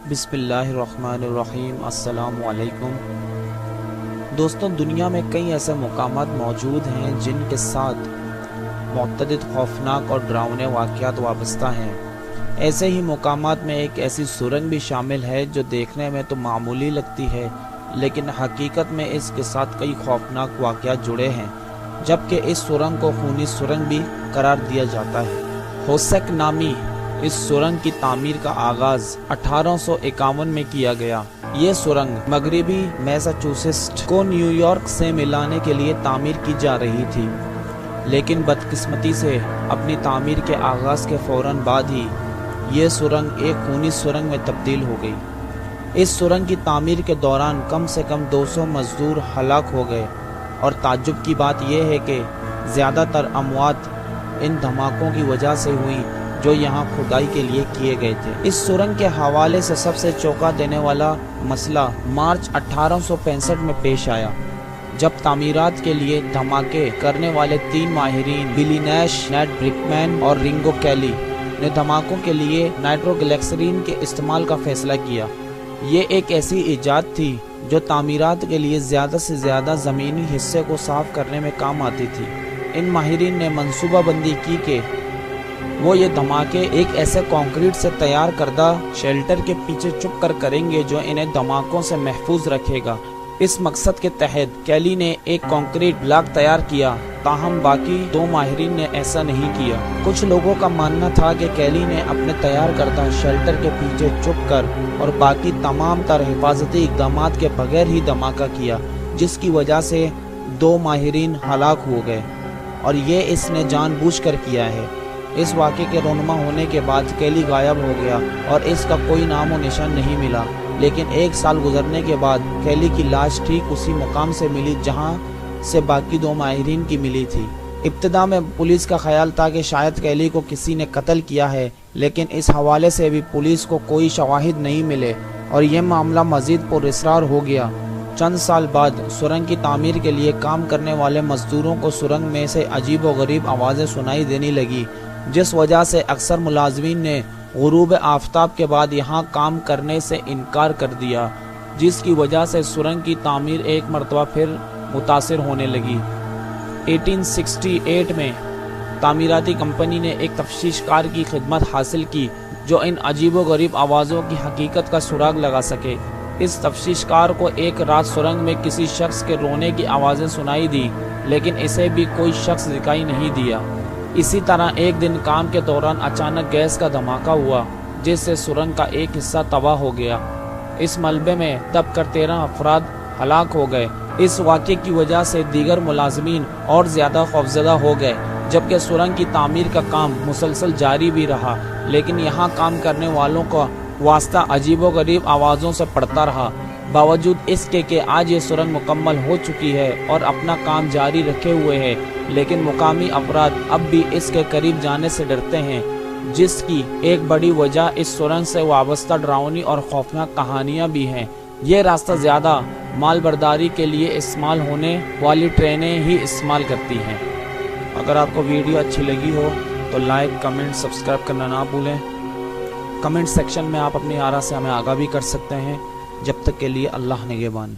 बिस्मिल्लाहिर्रहमानिर्रहीम। अस्सलाम वालेकुम दोस्तों, दुनिया में कई ऐसे मकामात मौजूद हैं जिनके साथ मुतअद्दिद खौफनाक और डरावने वाक़यात वाबस्ता हैं। ऐसे ही मकामात में एक ऐसी सुरंग भी शामिल है जो देखने में तो मामूली लगती है, लेकिन हकीकत में इसके साथ कई खौफनाक वाक़यात जुड़े हैं, जबकि इस सुरंग को खूनी सुरंग भी करार दिया जाता है। होसेक नामी इस सुरंग की तामीर का आगाज 1851 में किया गया। ये सुरंग मगरिबी मैसाचुसेट्स को न्यूयॉर्क से मिलाने के लिए तामीर की जा रही थी, लेकिन बदकिस्मती से अपनी तामीर के आगाज के फौरन बाद ही ये सुरंग एक खूनी सुरंग में तब्दील हो गई। इस सुरंग की तामीर के दौरान कम से कम 200 मजदूर हलाक हो गए, और ताज्जुब की बात यह है कि ज़्यादातर अमवात इन धमाकों की वजह से हुई जो यहाँ खुदाई के लिए किए गए थे। इस सुरंग के हवाले से सबसे चौंका देने वाला मसला मार्च 1865 में पेश आया, जब तामीरात के लिए धमाके करने वाले 3 माहिरीन बिली नैश, नेट ब्रिकमैन और रिंगो कैली ने धमाकों के लिए नाइट्रोग्लिसरीन के इस्तेमाल का फैसला किया। ये एक ऐसी इजाद थी जो तामीरात के लिए ज़्यादा से ज़्यादा ज़मीनी हिस्से को साफ करने में काम आती थी। इन माहिरीन ने मंसूबाबंदी की कि वो ये धमाके एक ऐसे कंक्रीट से तैयार करदा शेल्टर के पीछे छुप कर करेंगे जो इन्हें धमाकों से महफूज रखेगा। इस मकसद के तहत कैली ने एक कंक्रीट ब्लॉक तैयार किया, ताहम बाकी 2 माहिरीन ने ऐसा नहीं किया। कुछ लोगों का मानना था कि कैली ने अपने तैयार करदा शेल्टर के पीछे छुप कर और बाकी तमाम तर हिफाजती इक़दामात के बगैर ही धमाका किया, जिसकी वजह से 2 माहिरीन हलाक हो गए, और ये इसने जानबूझकर किया है। इस वाक़े के रोनमा होने के बाद कैली गायब हो गया और इसका कोई नाम और निशान नहीं मिला, लेकिन 1 साल गुजरने के बाद कैली की लाश ठीक उसी मुकाम से मिली जहां से बाकी 2 माहिरीन की मिली थी। इब्तिदा में पुलिस का ख्याल था कि शायद कैली को किसी ने कत्ल किया है, लेकिन इस हवाले से भी पुलिस को कोई शवाहिद नहीं मिले और यह मामला मज़ीद पुरअसरार हो गया। चंद साल बाद सुरंग की तामीर के लिए काम करने वाले मजदूरों को सुरंग में से अजीब व गरीब आवाज़ें सुनाई देने लगी, जिस वजह से अक्सर मुलाजमीन ने गुरूब आफ्ताब के बाद यहाँ काम करने से इनकार कर दिया, जिसकी वजह से सुरंग की तामीर एक मरतबा फिर मुतासिर होने लगी। 1868 में तामीराती कंपनी ने एक तफ्तीशकार की खिदमत हासिल की जो इन अजीब व गरीब आवाज़ों की हकीकत का सुराग लगा सके। इस तफ्तीशकार को एक रात सुरंग में किसी शख्स के रोने की आवाज़ें सुनाई दी, लेकिन इसे भी कोई शख्स दिखाई नहीं दिया। इसी तरह एक दिन काम के दौरान अचानक गैस का धमाका हुआ, जिससे सुरंग का एक हिस्सा तबाह हो गया। इस मलबे में दब कर 13 अफराद हलाक हो गए। इस वाक़े की वजह से दीगर मुलाजमीन और ज़्यादा खौफज़दा हो गए, जबकि सुरंग की तामीर का काम मुसलसल जारी भी रहा, लेकिन यहाँ काम करने वालों का वास्ता अजीब व गरीब आवाज़ों से पड़ता रहा। बावजूद इसके कि आज ये सुरंग मुकम्मल हो चुकी है और अपना काम जारी रखे हुए है, लेकिन मुकामी अफराद अब भी इसके करीब जाने से डरते हैं, जिसकी एक बड़ी वजह इस सुरंग से वाबस्ता डरावनी और खौफनाक कहानियाँ भी हैं। ये रास्ता ज़्यादा माल बर्दारी के लिए इस्तेमाल होने वाली ट्रेनें ही इस्तेमाल करती हैं। अगर आपको वीडियो अच्छी लगी हो तो लाइक, कमेंट, सब्सक्राइब करना ना भूलें। कमेंट सेक्शन में आप अपनी आरा से हमें आगाह भी कर सकते हैं। जब तक के लिए अल्लाह निगहबान।